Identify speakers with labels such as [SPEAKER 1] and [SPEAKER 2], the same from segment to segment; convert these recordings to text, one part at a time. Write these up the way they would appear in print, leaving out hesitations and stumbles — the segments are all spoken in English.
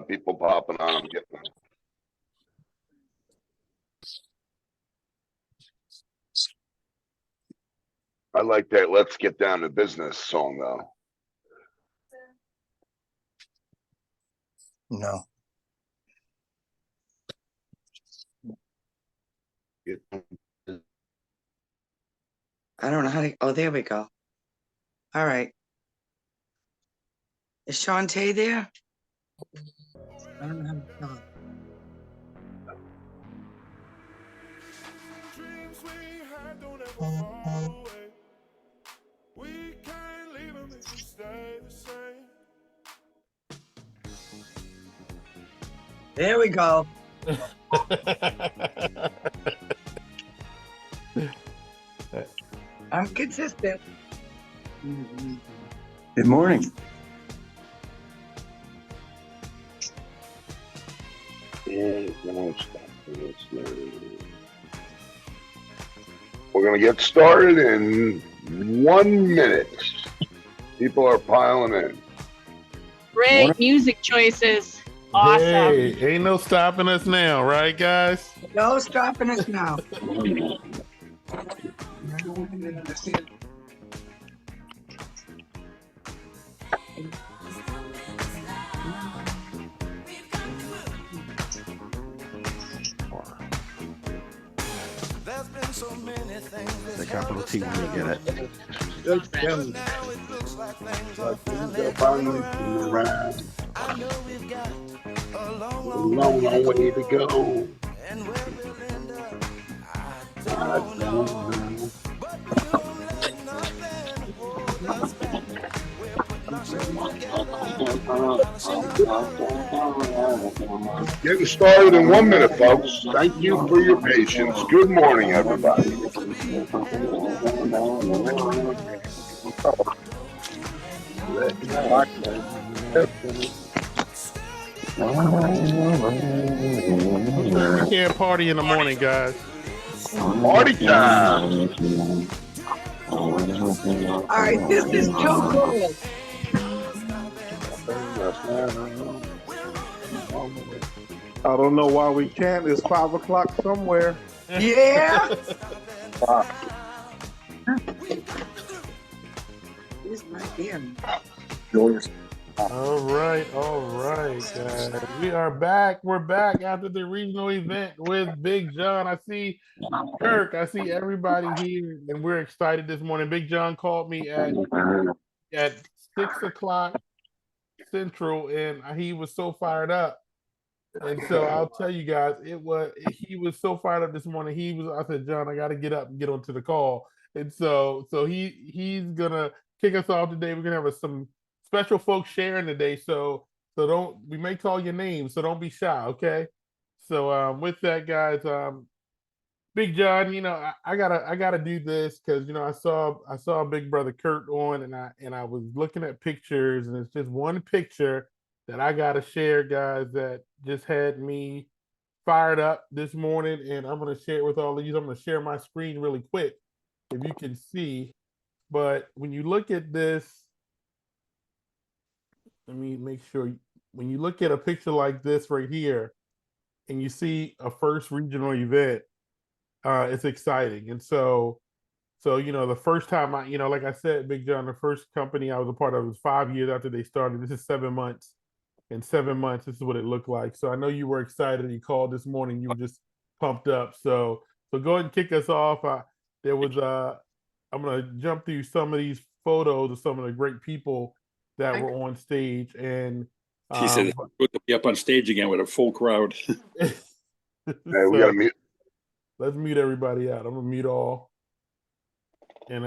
[SPEAKER 1] people popping on. I'm getting them. I like that "Let's Get Down to Business" song though.
[SPEAKER 2] No.
[SPEAKER 3] I don't know how to. Oh, there we go. All right. Is Shantae there? I don't know how to spell it. There we go. I'm consistent.
[SPEAKER 2] Good morning.
[SPEAKER 1] We're gonna get started in 1 minute. People are piling in.
[SPEAKER 4] Great music choices. Awesome.
[SPEAKER 5] Hey, ain't no stopping us now, right, guys?
[SPEAKER 3] No stopping us now.
[SPEAKER 2] The capital T when you get it.
[SPEAKER 3] Good job.
[SPEAKER 1] Long way to go. I don't know. Getting started in 1 minute, folks. Thank you for your patience. Good morning, everybody.
[SPEAKER 5] We can't party in the morning, guys.
[SPEAKER 1] Party time.
[SPEAKER 3] All right, this is too cool.
[SPEAKER 6] I don't know why we can't. It's 5 o'clock somewhere.
[SPEAKER 3] Yeah. Here's my beer.
[SPEAKER 5] All right, guys. We are back. We're back after the regional event with Big John. I see Kirk. I see everybody here, and we're excited this morning. Big John called me at 6 o'clock Central, and he was so fired up. And so I'll tell you guys, he was so fired up this morning. I said, John, I got to get up and get onto the call. And so he's gonna kick us off today. We're gonna have some special folks sharing today. So we may call your name, so don't be shy, okay? So with that, guys, Big John, I gotta do this because I saw Big Brother Kurt on, and I was looking at pictures, and it's just one picture that I gotta share, guys, that just had me fired up this morning, and I'm gonna share it with all of you. I'm gonna share my screen really quick if you can see. But when you look at this, let me make sure. When you look at a picture like this right here, and you see a first regional event, it's exciting. And so the first time like I said, Big John, the first company I was a part of was 5 years after they started. This is 7 months. In 7 months, this is what it looked like. So I know you were excited. You called this morning. You were just pumped up. So go ahead and kick us off. I'm gonna jump through some of these photos of some of the great people that were on stage. And
[SPEAKER 7] he said it's good to be up on stage again with a full crowd.
[SPEAKER 1] Hey, we gotta mute.
[SPEAKER 5] Let's mute everybody out. I'm gonna mute all. And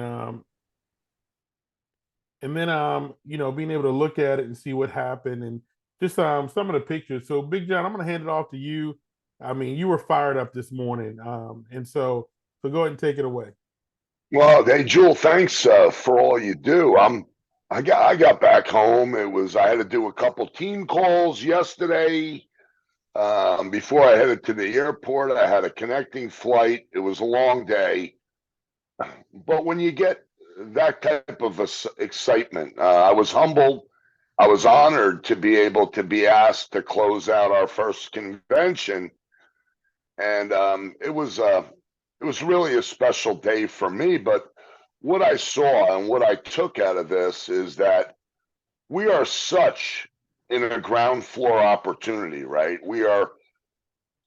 [SPEAKER 5] then being able to look at it and see what happened and just some of the pictures. So Big John, I'm gonna hand it off to you. I mean, you were fired up this morning. And so go ahead and take it away.
[SPEAKER 1] Well, hey, Jewel, thanks for all you do. I got back home. I had to do a couple team calls yesterday. Before I headed to the airport, I had a connecting flight. It was a long day. But when you get that type of excitement, I was humbled I was honored to be able to be asked to close out our first convention. And it was really a special day for me. But what I saw and what I took out of this is that we are such in a ground floor opportunity, right? We are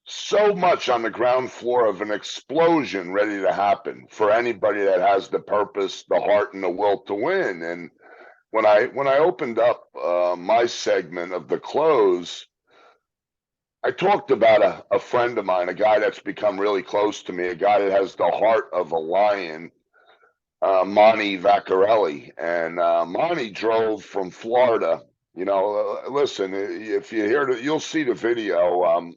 [SPEAKER 1] so much on the ground floor of an explosion ready to happen for anybody that has the purpose, the heart, and the will to win. And when I opened up my segment of the close, I talked about a friend of mine, a guy that's become really close to me, a guy that has the heart of a lion, Monty Vaccarelli. And Monty drove from Florida. You know, listen, if you hear it, you'll see the video.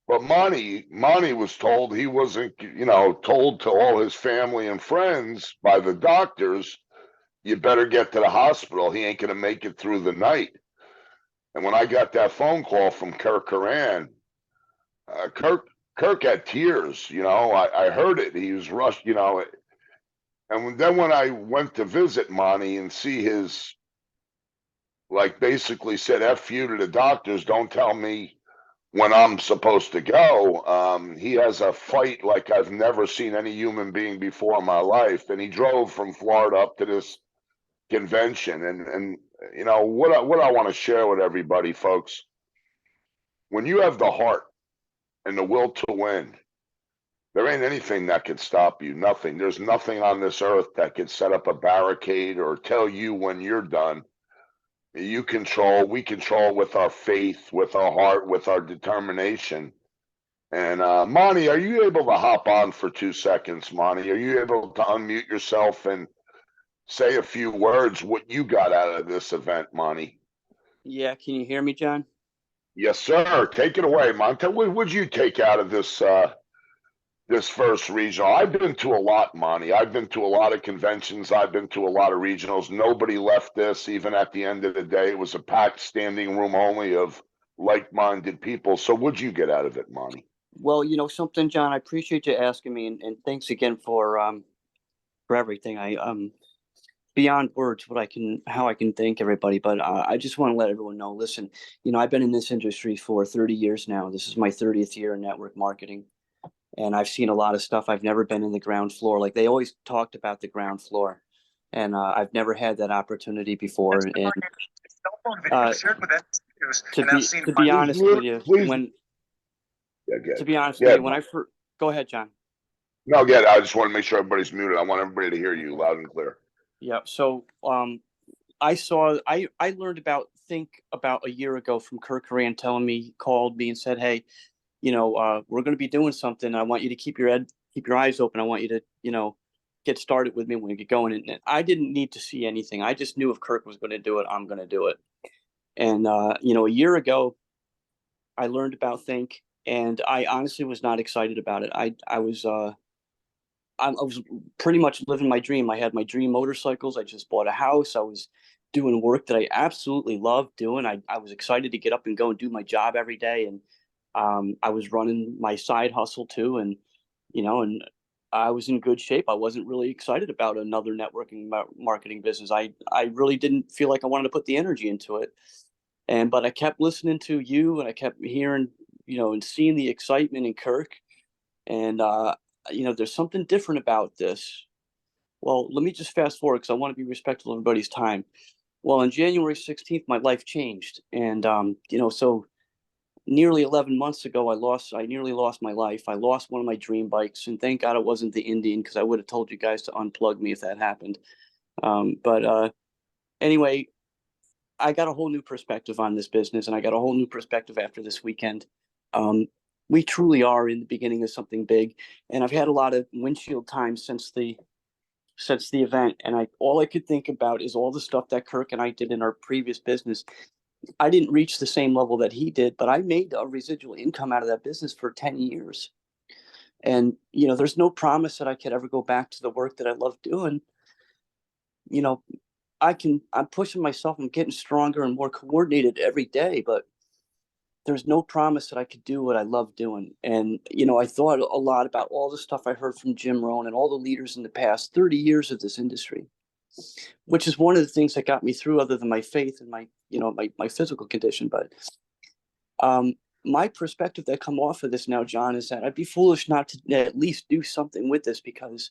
[SPEAKER 1] But Monty was told he wasn't, you know, told to all his family and friends by the doctors, you better get to the hospital. He ain't gonna make it through the night. And when I got that phone call from Kirk Horan, Kirk had tears. You know, I heard it. He was rushed. You know, and then when I went to visit Monty and see his, like, basically said "F you" to the doctors. Don't tell me when I'm supposed to go. He has a fight like I've never seen any human being before in my life. And he drove from Florida up to this convention. And you know, what I want to share with everybody, folks, when you have the heart and the will to win, there ain't anything that could stop you. Nothing. There's nothing on this earth that could set up a barricade or tell you when you're done. We control with our faith, with our heart, with our determination. And Monty, are you able to hop on for 2 seconds, Monty? Are you able to unmute yourself and say a few words, what you got out of this event, Monty?
[SPEAKER 8] Yeah, can you hear me, John?
[SPEAKER 1] Yes, sir. Take it away, Monty. What would you take out of this this first regional? I've been to a lot, Monty. I've been to a lot of conventions. I've been to a lot of regionals. Nobody left this, even at the end of the day. It was a packed standing room only of like-minded people. So what'd you get out of it, Monty?
[SPEAKER 8] Well, you know something, John, I appreciate you asking me, and thanks again for everything. I beyond words how I can thank everybody, but I just want to let everyone know, listen, you know, I've been in this industry for 30 years now. This is my 30th year in network marketing, and I've seen a lot of stuff. I've never been in the ground floor. Like, they always talked about the ground floor, and I've never had that opportunity before. And to be honest with you, when I first go ahead, John.
[SPEAKER 1] No, get it. I just want to make sure everybody's muted. I want everybody to hear you loud and clear.
[SPEAKER 8] Yeah. So I learned about Think about a year ago from Kirk Horan telling me, he called me and said, hey, you know, we're going to be doing something. I want you to keep your eyes open. I want you to, you know, get started with me when we get going. And I didn't need to see anything. I just knew if Kirk was going to do it, I'm going to do it. And, you know, a year ago, I learned about Think, and I honestly was not excited about it. I was pretty much living my dream. I had my dream motorcycles. I just bought a house. I was doing work that I absolutely loved doing. I was excited to get up and go and do my job every day. And I was running my side hustle too. And, you know, and I was in good shape. I wasn't really excited about another networking marketing business. I really didn't feel like I wanted to put the energy into it. But I kept listening to you, and I kept hearing, you know, and seeing the excitement in Kirk. And, you know, there's something different about this. Well, let me just fast forward, because I want to be respectful of everybody's time. Well, on January 16th, my life changed. And, you know, so nearly 11 months ago, I nearly lost my life. I lost one of my dream bikes, and thank God it wasn't the Indian, because I would have told you guys to unplug me if that happened. Anyway, I got a whole new perspective on this business, and I got a whole new perspective after this weekend. We truly are in the beginning of something big, and I've had a lot of windshield time since the event, and all I could think about is all the stuff that Kirk and I did in our previous business. I didn't reach the same level that he did, but I made a residual income out of that business for 10 years. And, you know, there's no promise that I could ever go back to the work that I love doing. You know, I'm pushing myself. I'm getting stronger and more coordinated every day, but there's no promise that I could do what I love doing. And, you know, I thought a lot about all the stuff I heard from Jim Rohn and all the leaders in the past 30 years of this industry. which is one of the things that got me through, other than my faith and my, you know, my physical condition. But my perspective that come off of this now, John, is that I'd be foolish not to at least do something with this, because,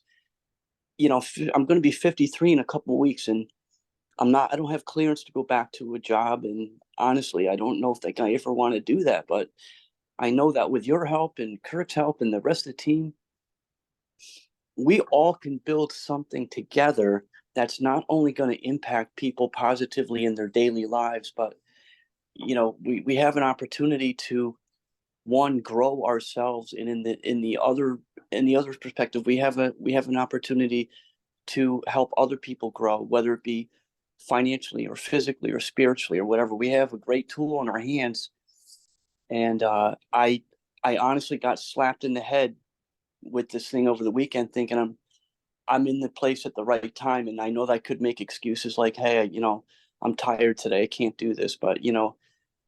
[SPEAKER 8] you know, I'm going to be 53 in a couple of weeks, and I don't have clearance to go back to a job. And honestly, I don't know if I ever want to do that, but I know that with your help and Kirk's help and the rest of the team, we all can build something together that's not only going to impact people positively in their daily lives, but, you know, we have an opportunity to, one, grow ourselves, and in the other perspective, we have an opportunity to help other people grow, whether it be financially or physically or spiritually or whatever. We have a great tool in our hands. And I honestly got slapped in the head with this thing over the weekend, thinking I'm in the place at the right time. And I know that I could make excuses like, hey, you know, I'm tired today, I can't do this. But, you know,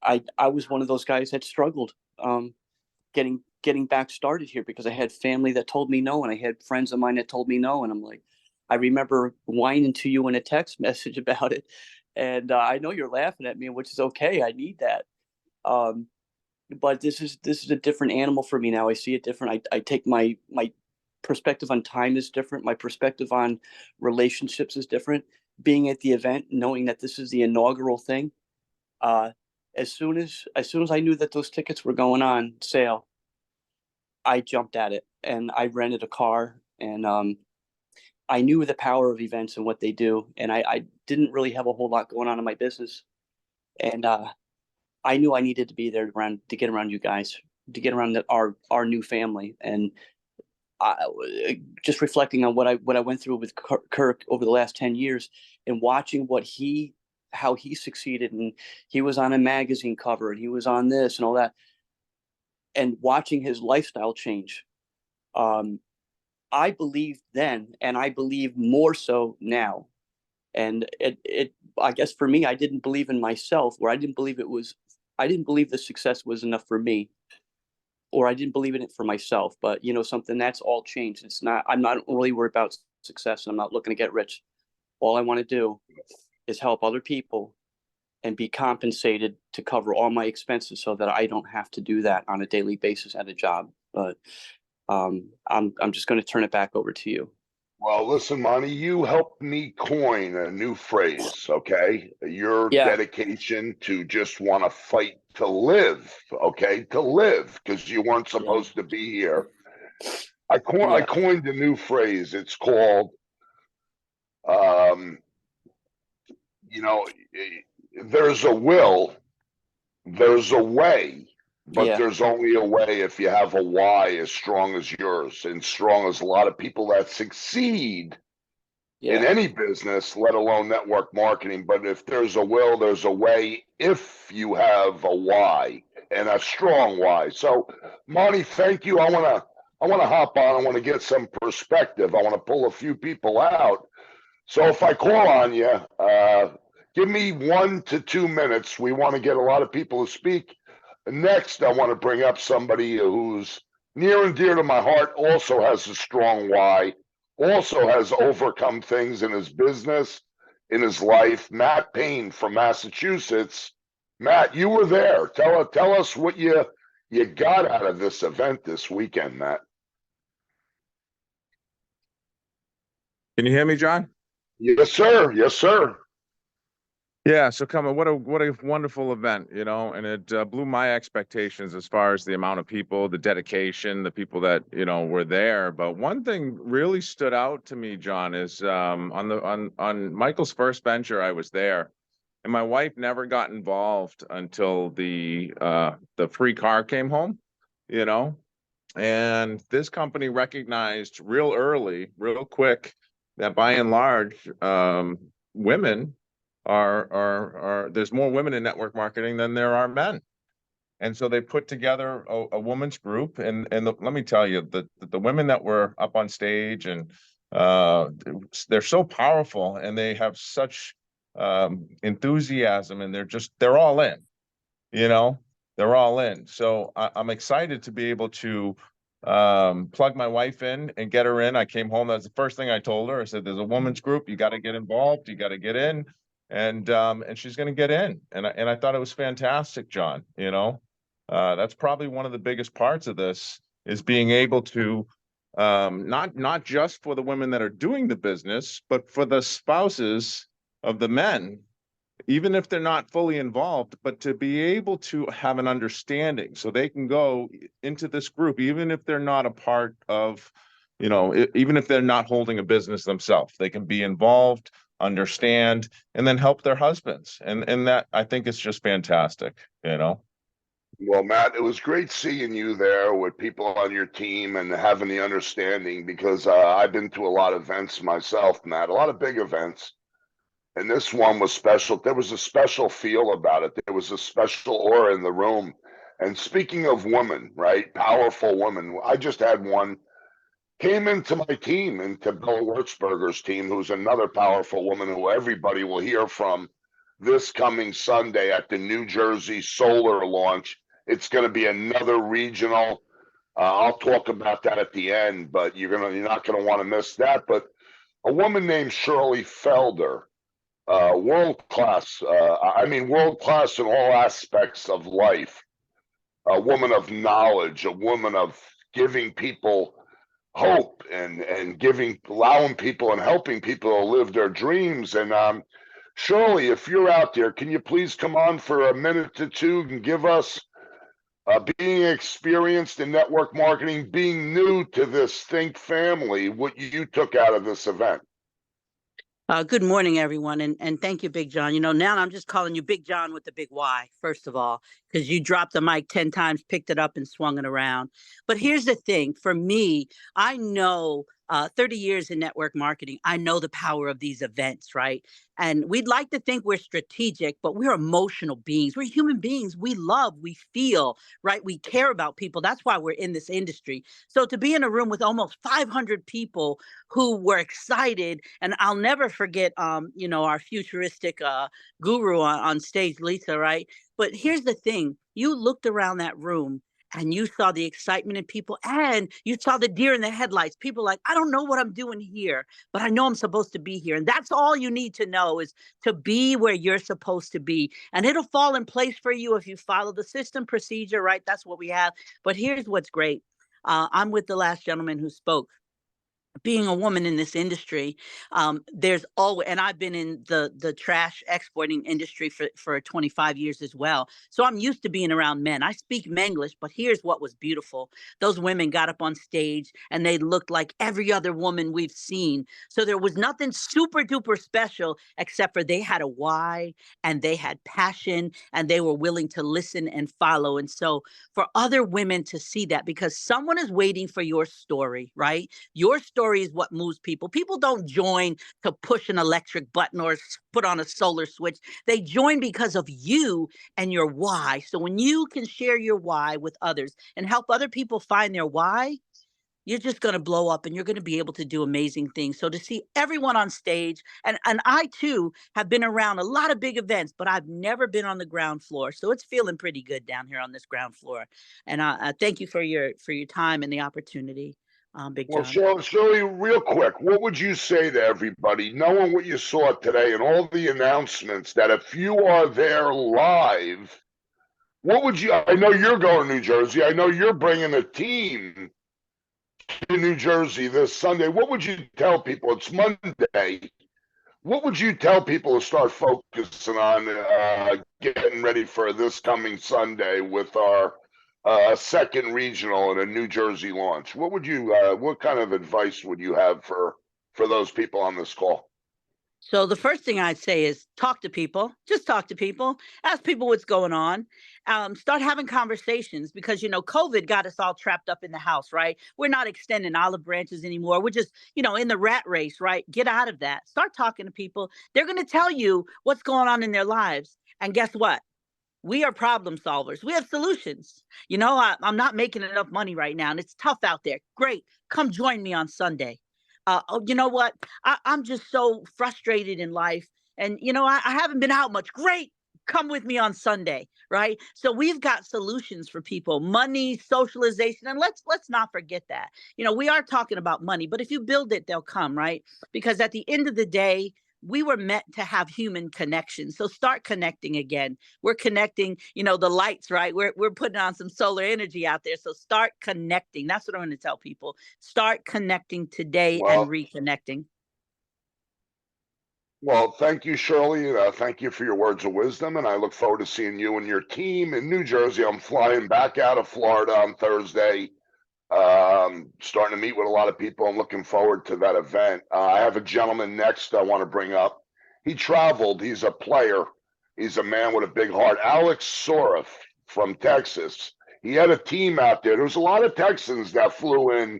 [SPEAKER 8] I was one of those guys that struggled getting back started here, because I had family that told me no, and I had friends of mine that told me no. And I'm like, I remember whining to you in a text message about it. And I know you're laughing at me, which is okay. I need that. But this is a different animal for me now. I see it different. I take my perspective on time is different. My perspective on relationships is different. Being at the event, knowing that this is the inaugural thing, as soon as I knew that those tickets were going on sale, I jumped at it, and I rented a car, and I knew the power of events and what they do, and I didn't really have a whole lot going on in my business, and I knew I needed to be there to get around you guys, to get around our new family. And just reflecting on what I went through with Kirk over the last 10 years, and watching how he succeeded, and he was on a magazine cover, and he was on this and all that, and watching his lifestyle change. I believed then, and I believe more so now. And I guess for me, I didn't believe in myself, where I didn't believe the success was enough for me, or I didn't believe in it for myself. But, you know, something that's all changed. I'm not really worried about success, and I'm not looking to get rich. All I want to do is help other people and be compensated to cover all my expenses, so that I don't have to do that on a daily basis at a job. But I'm just going to turn it back over to you.
[SPEAKER 1] Well, listen, Monty, you helped me coin a new phrase, okay? Your
[SPEAKER 8] Yeah.
[SPEAKER 1] dedication to just want to fight to live, okay? To live, because you weren't supposed to be here. I coined a new phrase. It's called, you know, there's a will, there's a way, but there's only a way if you have a why as strong as yours, and strong as a lot of people that succeed in any business, let alone network marketing. But if there's a will, there's a way, if you have a why, and a strong why. So, Monty, thank you. I want to hop on. I want to get some perspective. I want to pull a few people out. So if I call on you, give me 1 to 2 minutes. We want to get a lot of people to speak. Next, I want to bring up somebody who's near and dear to my heart, also has a strong why, also has overcome things in his business, in his life. Matt Payne from Massachusetts. Matt, you were there. Tell us what you got out of this event this weekend, Matt.
[SPEAKER 9] Can you hear me, John?
[SPEAKER 1] Yes, sir. Yes, sir.
[SPEAKER 9] Yeah, so what a wonderful event, you know, and it blew my expectations as far as the amount of people, the dedication, the people that, you know, were there. But one thing really stood out to me, John, is on Michael's first venture, I was there, and my wife never got involved until the free car came home, you know, and this company recognized real early, real quick, that by and large, women are there's more women in network marketing than there are men. And so they put together a women's group, and let me tell you, the women that were up on stage, and they're so powerful, and they have such enthusiasm, and they're all in, you know, they're all in. So I'm excited to be able to plug my wife in and get her in. I came home. That's the first thing I told her. I said, there's a women's group. You got to get involved. You got to get in. And she's going to get in. And I thought it was fantastic, John. You know, that's probably one of the biggest parts of this is being able to not just for the women that are doing the business, but for the spouses of the men, even if they're not fully involved, but to be able to have an understanding so they can go into this group, even if they're not a part of, you know, even if they're not holding a business themselves, they can be involved, understand, and then help their husbands. And that, I think, is just fantastic, you know.
[SPEAKER 1] Well, Matt, it was great seeing you there with people on your team and having the understanding because I've been to a lot of events myself, Matt, a lot of big events. And this one was special. There was a special feel about it. There was a special aura in the room. And speaking of women, right? Powerful women. I just had one came into my team, into Bill Wurzberger's team, who's another powerful woman who everybody will hear from this coming Sunday at the New Jersey Solar launch. It's going to be another regional. I'll talk about that at the end, but you're not going to want to miss that. But a woman named Shirley Felder, world class. World class in all aspects of life. A woman of knowledge, a woman of giving people hope and allowing people and helping people to live their dreams. And Shirley, if you're out there, can you please come on for a minute or two and give us, being experienced in network marketing, being new to this Think family, what you took out of this event?
[SPEAKER 10] Good morning, everyone, and thank you, Big John. You know, now I'm just calling you Big John with the big Y, first of all, because you dropped the mic 10 times, picked it up, and swung it around. But here's the thing. For me, I know 30 years in network marketing, I know the power of these events, right? And we'd like to think we're strategic, but we're emotional beings. We're human beings. We love, we feel, right? We care about people. That's why we're in this industry. So to be in a room with almost 500 people who were excited, and I'll never forget, our futuristic guru on stage, Lisa, right? But here's the thing. You looked around that room and you saw the excitement in people, and you saw the deer in the headlights. People like, I don't know what I'm doing here, but I know I'm supposed to be here. And that's all you need to know, is to be where you're supposed to be. And it'll fall in place for you if you follow the system procedure, right? That's what we have. But here's what's great. I'm with the last gentleman who spoke. Being a woman in this industry, there's always, and I've been in the trash exporting industry for 25 years as well. So I'm used to being around men. I speak Menglish, but here's what was beautiful. Those women got up on stage and they looked like every other woman we've seen. So there was nothing super duper special except for they had a why and they had passion and they were willing to listen and follow. And so for other women to see that, because someone is waiting for your story, right? Your story is what moves people. People don't join to push an electric button or put on a solar switch. They join because of you and your why. So when you can share your why with others and help other people find their why, you're just going to blow up and you're going to be able to do amazing things. So to see everyone on stage, and I too have been around a lot of big events, but I've never been on the ground floor. So it's feeling pretty good down here on this ground floor. And I thank you for your time and the opportunity. Big John.
[SPEAKER 1] Well, Shirley, real quick, what would you say to everybody, knowing what you saw today and all the announcements, that if you are there live, what would you, I know you're going to New Jersey, I know you're bringing a team to New Jersey this Sunday. What would you tell people? It's Monday. What would you tell people to start focusing on getting ready for this coming Sunday with our second regional and a New Jersey launch? What would you, what kind of advice would you have for those people on this call?
[SPEAKER 10] So the first thing I'd say is talk to people, just talk to people, ask people what's going on, start having conversations, because, COVID got us all trapped up in the house, right? We're not extending olive branches anymore. We're just, in the rat race, right? Get out of that. Start talking to people. They're going to tell you what's going on in their lives. And guess what? We are problem solvers. We have solutions. I'm not making enough money right now and it's tough out there. Great. Come join me on Sunday. You know what? I'm just so frustrated in life. And, I haven't been out much. Great. Come with me on Sunday, right? So we've got solutions for people, money, socialization, and let's not forget that. You know, we are talking about money, but if you build it, they'll come, right? Because at the end of the day, we were meant to have human connection. So start connecting again. We're connecting, you know, the lights, right? We're putting on some solar energy out there. So start connecting. That's what I'm going to tell people. Start connecting today and reconnecting.
[SPEAKER 1] Well, thank you, Shirley. Thank you for your words of wisdom, and I look forward to seeing you and your team in New Jersey. I'm flying back out of Florida on Thursday. Starting to meet with a lot of people. I'm looking forward to that event. I have a gentleman next I want to bring up. He traveled. He's a player. He's a man with a big heart. Alex Soroff from Texas. He had a team out there. There was a lot of Texans that flew in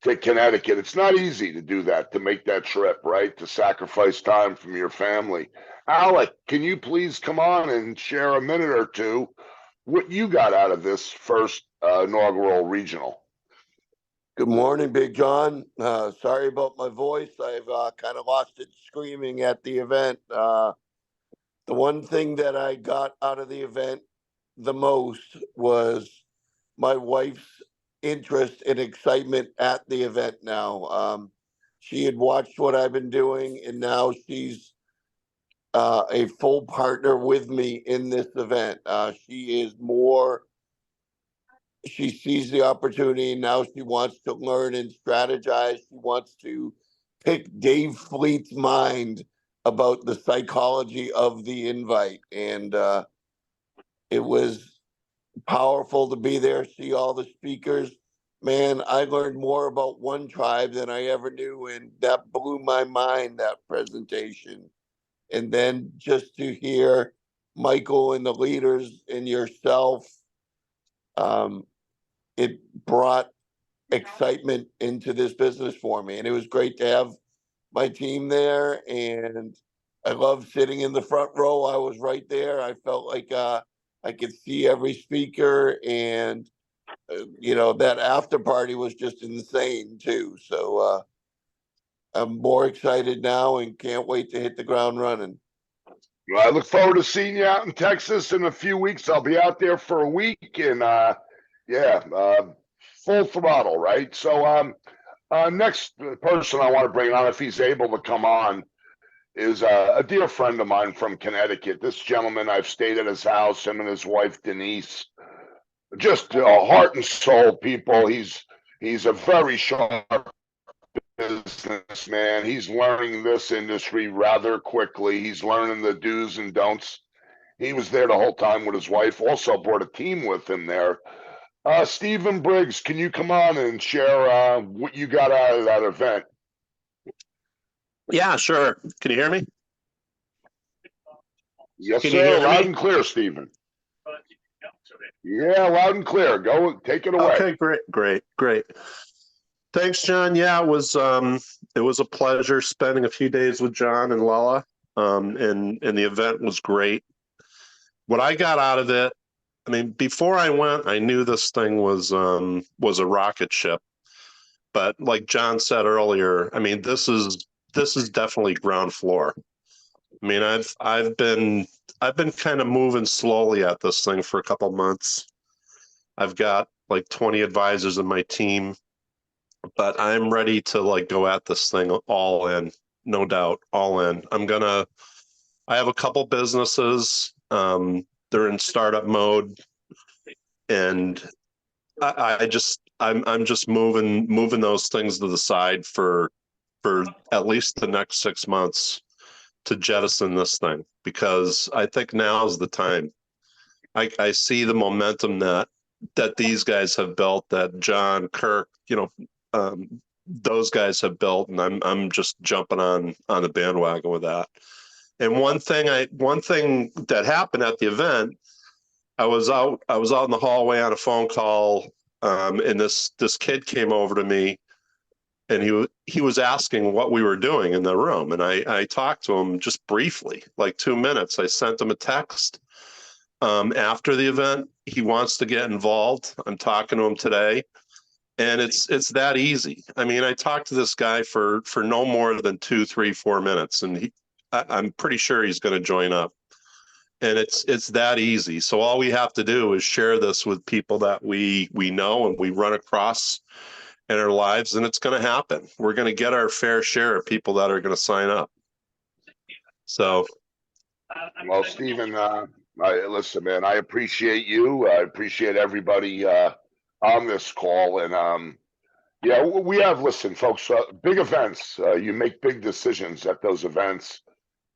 [SPEAKER 1] to Connecticut. It's not easy to do that, to make that trip, right? To sacrifice time from your family. Alec, can you please come on and share a minute or two what you got out of this first inaugural regional?
[SPEAKER 11] Good morning, Big John. Sorry about my voice. I've kind of lost it screaming at the event. The one thing that I got out of the event the most was my wife's interest and excitement at the event now. She had watched what I've been doing, and now she's a full partner with me in this event. She sees the opportunity. Now she wants to learn and strategize. She wants to pick Dave Fleet's mind about the psychology of the invite. And it was powerful to be there, see all the speakers. Man, I learned more about one tribe than I ever knew, and that blew my mind, that presentation. And then just to hear Michael and the leaders and yourself, it brought excitement into this business for me. And it was great to have my team there. And I loved sitting in the front row. I was right there. I felt like I could see every speaker, and you know, that after party was just insane too. So I'm more excited now and can't wait to hit the ground running.
[SPEAKER 1] Well, I look forward to seeing you out in Texas in a few weeks. I'll be out there for a week, and full throttle, right? So next person I want to bring on, if he's able to come on, is a dear friend of mine from Connecticut. This gentleman, I've stayed at his house, him and his wife Denise. Just heart and soul people. He's a very sharp businessman. He's learning this industry rather quickly. He's learning the do's and don'ts. He was there the whole time with his wife. Also brought a team with him there. Stephen Briggs, can you come on and share what you got out of that event?
[SPEAKER 12] Yeah, sure. Can you hear me?
[SPEAKER 1] Yes, sir. Loud and clear, Stephen. Yeah, loud and clear. Go, take it away.
[SPEAKER 12] Okay, great. Thanks, John. Yeah, it was a pleasure spending a few days with John and Lella. And the event was great. What I got out of it, I mean, before I went, I knew this thing was a rocket ship. But like John said earlier, I mean, this is definitely ground floor. I mean, I've been kind of moving slowly at this thing for a couple months. I've got like 20 advisors in my team, but I'm ready to like go at this thing all in, no doubt, all in. I have a couple businesses. They're in startup mode, and I'm just moving those things to the side for at least the next 6 months to jettison this thing, because I think now is the time. I see the momentum that these guys have built, that John, Kirk, those guys have built, and I'm just jumping on the bandwagon with that. And one thing that happened at the event, I was out in the hallway on a phone call, and this kid came over to me, and he was asking what we were doing in the room, and I talked to him just briefly, like 2 minutes. I sent him a text after the event. He wants to get involved. I'm talking to him today, and it's that easy. I mean, I talked to this guy for no more than 2, 3, 4 minutes, and I'm pretty sure he's going to join up. And it's that easy. So all we have to do is share this with people that we know and we run across in our lives, and it's going to happen. We're going to get our fair share of people that are going to sign up. So,
[SPEAKER 1] Well, Stephen, listen, man, I appreciate you. I appreciate everybody on this call. And yeah, we have, listen, folks, big events. You make big decisions at those events.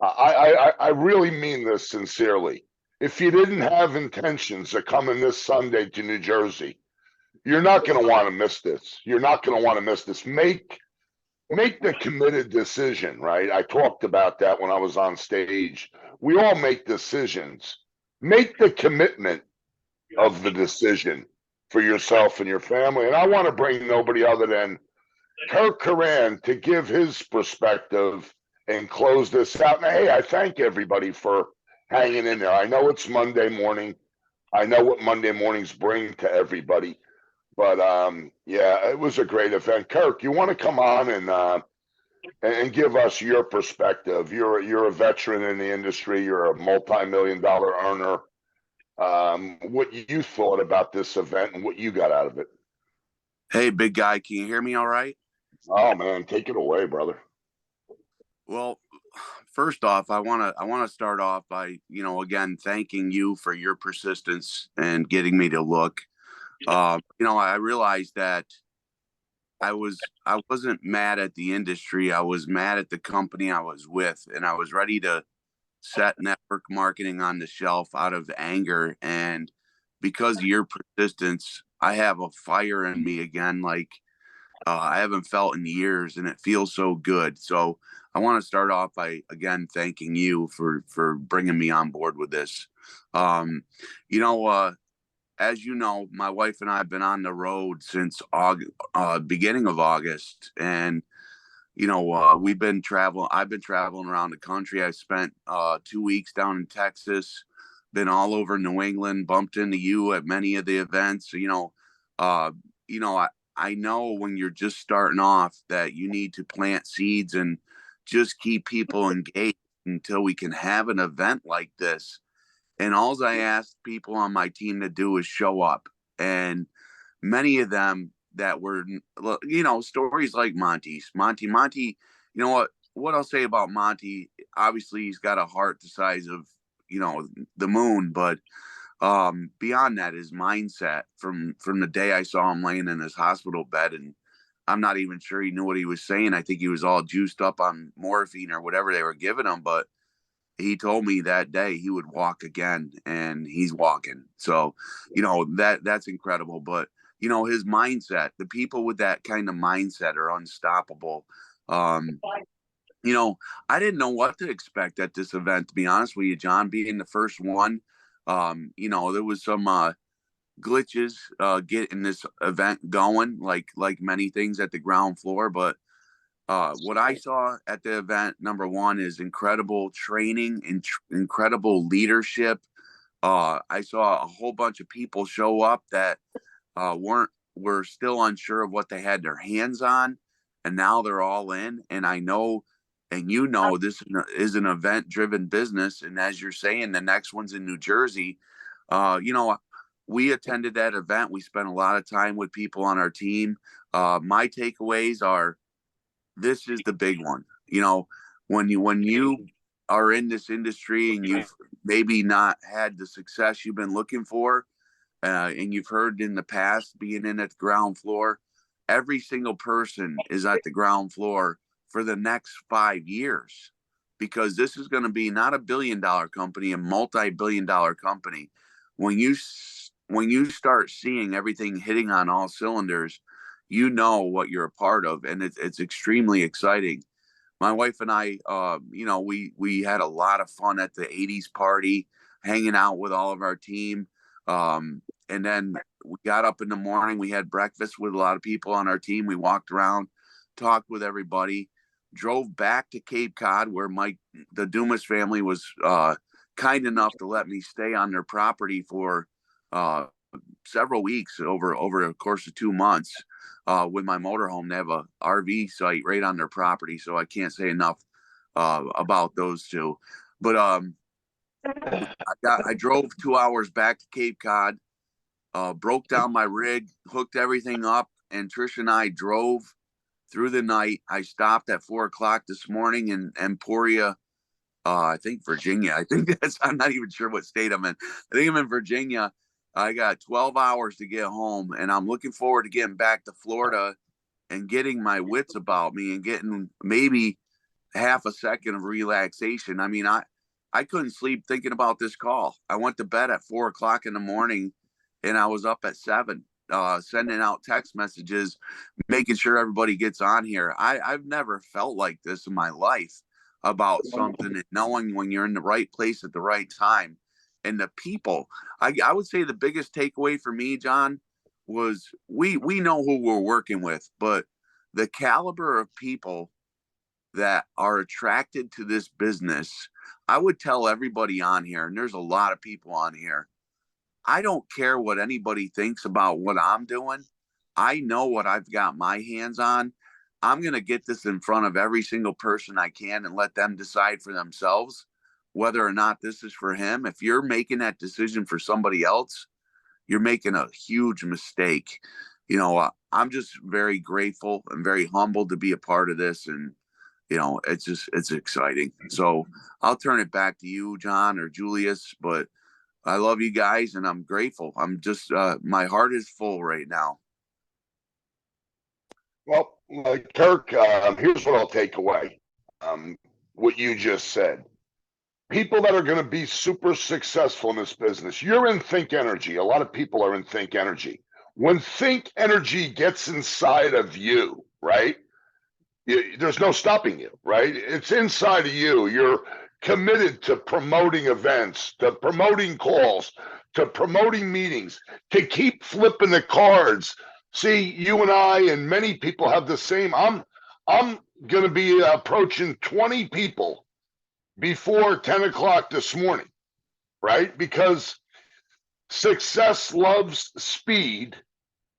[SPEAKER 1] I really mean this sincerely. If you didn't have intentions of coming this Sunday to New Jersey, you're not going to want to miss this. You're not going to want to miss this. Make the committed decision, right? I talked about that when I was on stage. We all make decisions. Make the commitment of the decision for yourself and your family. And I want to bring nobody other than Kirk Coran to give his perspective and close this out. And hey, I thank everybody for hanging in there. I know it's Monday morning. I know what Monday mornings bring to everybody. But yeah, it was a great event. Kirk, you want to come on and give us your perspective? You're a veteran in the industry. You're a multi-million-dollar earner. What you thought about this event and what you got out of it?
[SPEAKER 13] Hey, big guy, can you hear me all right?
[SPEAKER 1] Oh man, take it away, brother.
[SPEAKER 13] Well, first off, I want to start off by, again, thanking you for your persistence and getting me to look. I realized that I wasn't mad at the industry. I was mad at the company I was with, and I was ready to set network marketing on the shelf out of anger. And because of your persistence, I have a fire in me again, like I haven't felt in years, and it feels so good. So I want to start off by, again, thanking you for bringing me on board with this. As you know, my wife and I have been on the road since beginning of August, and we've been traveling. I've been traveling around the country. I spent 2 weeks down in Texas, been all over New England, bumped into you at many of the events. I know when you're just starting off that you need to plant seeds and just keep people engaged until we can have an event like this. And all I asked people on my team to do is show up. And many of them that were, stories like Monty, what I'll say about Monty, obviously he's got a heart the size of, the moon, but beyond that, his mindset from the day I saw him laying in his hospital bed, and I'm not even sure he knew what he was saying. I think he was all juiced up on morphine or whatever they were giving him, but he told me that day he would walk again, and he's walking. So, that's incredible. But, his mindset, the people with that kind of mindset are unstoppable. I didn't know what to expect at this event, to be honest with you, John, being the first one. There was some glitches getting this event going, like many things at the ground floor. But what I saw at the event, number one, is incredible training and incredible leadership. I saw a whole bunch of people show up that were still unsure of what they had their hands on, and now they're all in. And I know, and this is an event-driven business. And as you're saying, the next one's in New Jersey. We attended that event. We spent a lot of time with people on our team. My takeaways are, this is the big one. When you are in this industry and you've maybe not had the success you've been looking for, and you've heard in the past being in at the ground floor, every single person is at the ground floor for the next 5 years, because this is going to be not $1 billion company, a multi-billion dollar company. When you start seeing everything hitting on all cylinders, what you're a part of, and it's extremely exciting. My wife and I, we had a lot of fun at the 80s party, hanging out with all of our team. And then we got up in the morning, we had breakfast with a lot of people on our team. We walked around, talked with everybody, drove back to Cape Cod, where the Dumas family was kind enough to let me stay on their property for several weeks over a course of 2 months with my motorhome. They have a RV site right on their property, so I can't say enough about those two. But I drove 2 hours back to Cape Cod, broke down my rig, hooked everything up, and Trish and I drove through the night. I stopped at 4 o'clock this morning in Emporia, I think Virginia. I'm not even sure what state I'm in. I think I'm in Virginia. I got 12 hours to get home, and I'm looking forward to getting back to Florida and getting my wits about me and getting maybe half a second of relaxation. I mean, I couldn't sleep thinking about this call. I went to bed at 4 o'clock in the morning and I was up at 7, sending out text messages, making sure everybody gets on here. I've never felt like this in my life about something, and knowing when you're in the right place at the right time. And the people, I would say the biggest takeaway for me, John, was we know who we're working with, but the caliber of people that are attracted to this business. I would tell everybody on here, and there's a lot of people on here, I don't care what anybody thinks about what I'm doing. I know what I've got my hands on. I'm going to get this in front of every single person I can and let them decide for themselves whether or not this is for him. If you're making that decision for somebody else, you're making a huge mistake. You know, I'm just very grateful and very humbled to be a part of this. And, you know, it's exciting. So I'll turn it back to you, John or Julius, but I love you guys and I'm grateful. I'm just, my heart is full right now.
[SPEAKER 1] Well, Kirk, here's what I'll take away. What you just said. People that are going to be super successful in this business. You're in Think Energy. A lot of people are in Think Energy. When Think Energy gets inside of you, right? There's no stopping you, right? It's inside of you. You're committed to promoting events, to promoting calls, to promoting meetings, to keep flipping the cards. See, you and I and many people have the same. I'm going to be approaching 20 people before 10 o'clock this morning, right? Because success loves speed,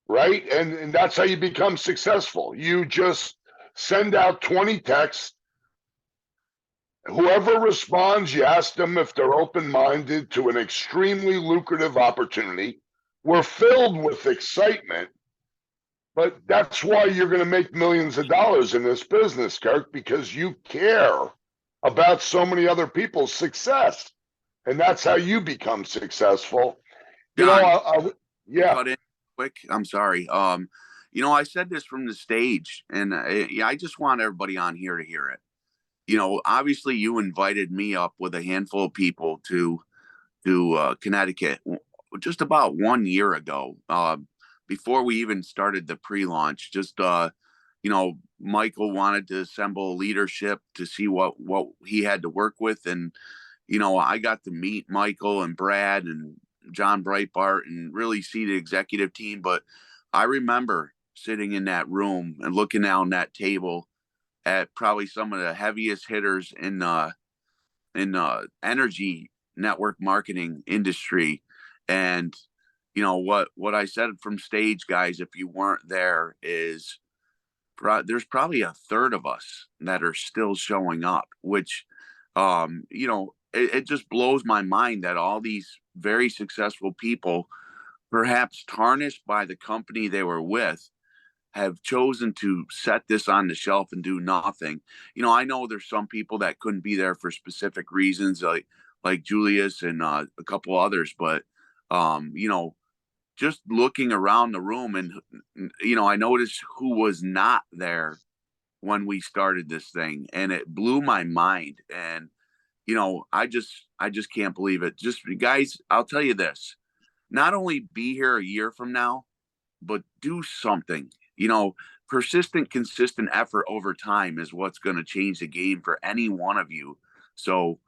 [SPEAKER 1] right? And that's how you become successful. You just send out 20 texts. Whoever responds, you ask them if they're open-minded to an extremely lucrative opportunity. We're filled with excitement, but that's why you're going to make millions of dollars in this business, Kirk, because you care about so many other people's success. And that's how you become successful. You
[SPEAKER 13] John,
[SPEAKER 1] know, yeah.
[SPEAKER 13] Cut in quick. I'm sorry. You know, I said this from the stage, and I just want everybody on here to hear it. You know, obviously you invited me up with a handful of people to Connecticut just about 1 year ago, before we even started the pre-launch. Just you know, Michael wanted to assemble leadership to see what he had to work with, and you know, I got to meet Michael and Brad and John Breitbart and really see the executive team. But I remember sitting in that room and looking down that table at probably some of the heaviest hitters in energy network marketing industry. And, you know, what I said from stage, guys, if you weren't there, is there's probably a third of us that are still showing up, which, you know, it just blows my mind that all these very successful people, perhaps tarnished by the company they were with, have chosen to set this on the shelf and do nothing. You know, I know there's some people that couldn't be there for specific reasons, like Julius and a couple others, but you know, just looking around the room, and you know, I noticed who was not there when we started this thing, and it blew my mind. And you know, I just can't believe it. Just, guys, I'll tell you this: not only be here a year from now, but do something. You know, persistent, consistent effort over time is what's going to change the game for any one of you. So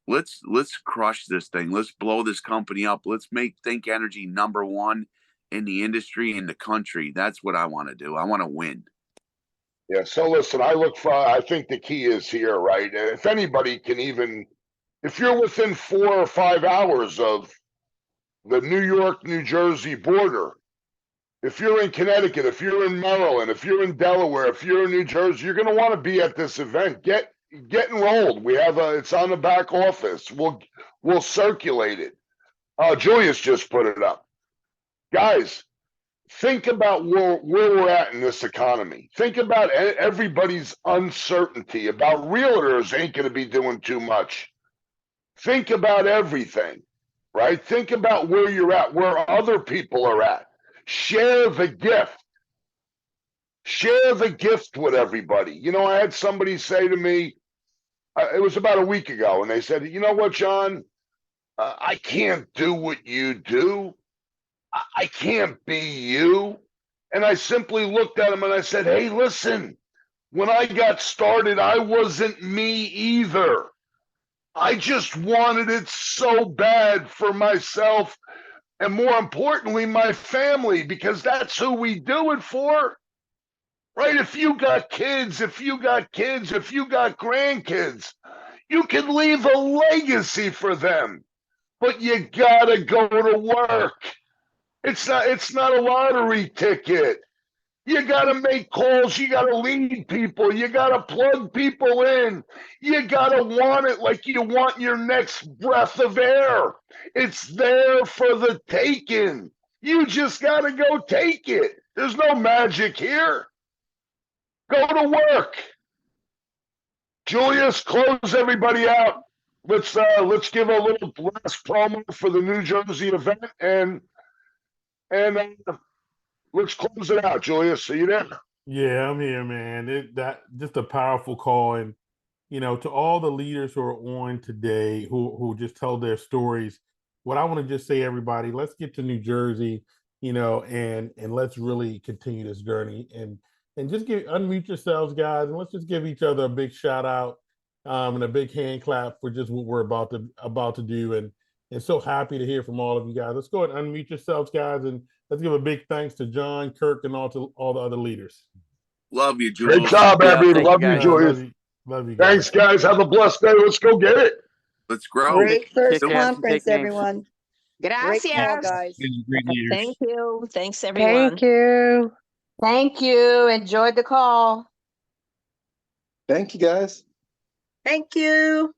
[SPEAKER 13] let's crush this thing. Let's blow this company up. Let's make Think Energy #1 in the industry, in the country. That's what I want to do. I want to win.
[SPEAKER 1] Yeah. So listen, I think the key is here, right? If anybody can even, if you're within 4 or 5 hours of the New York, New Jersey border, if you're in Connecticut, if you're in Maryland, if you're in Delaware, if you're in New Jersey, you're going to want to be at this event. Get get enrolled. We have it's on the back office. We'll circulate it. Julius just put it up. Guys, think about where we're at in this economy. Think about everybody's uncertainty about realtors ain't going to be doing too much. Think about everything, right? Think about where you're at, where other people are at. Share the gift. Share the gift with everybody. You know, I had somebody say to me, it was about a week ago, and they said, you know what, John? I can't do what you do. I can't be you. And I simply looked at him and I said, hey, listen, when I got started, I wasn't me either. I just wanted it so bad for myself and, more importantly, my family, because that's who we do it for. Right? If you got kids, if you got grandkids, you can leave a legacy for them. But you gotta go to work. It's not a lottery ticket. You gotta make calls, you gotta lead people, you gotta plug people in. You gotta want it like you want your next breath of air. It's there for the taking. You just gotta go take it. There's no magic here. Go to work. Julius, close everybody out. Let's give a little last promo for the New Jersey event and let's close it out. Julius, are you there?
[SPEAKER 5] Yeah, I'm here, man. That just a powerful call, and you know, to all the leaders who are on today, who just tell their stories. What I want to just say, everybody, let's get to New Jersey, you know, and let's really continue this journey and just unmute yourselves, guys, and let's just give each other a big shout out and a big hand clap for just what we're about to do, and so happy to hear from all of you guys. Let's go ahead and unmute yourselves, guys, and let's give a big thanks to John, Kirk, and all the other leaders.
[SPEAKER 13] Love you, Julius.
[SPEAKER 1] Great job, Abby. Love you, Julius.
[SPEAKER 5] Love you guys.
[SPEAKER 1] Thanks, guys. Have a blessed day. Let's go get it.
[SPEAKER 13] Let's grow.
[SPEAKER 3] Great first
[SPEAKER 13] Still-
[SPEAKER 3] conference, everyone. Great
[SPEAKER 14] Gracias.
[SPEAKER 3] call, guys.
[SPEAKER 14] Thank you. Thanks, everyone.
[SPEAKER 4] Thank you.
[SPEAKER 14] Thank you. Enjoyed the call.
[SPEAKER 6] Thank you, guys.
[SPEAKER 3] Thank you.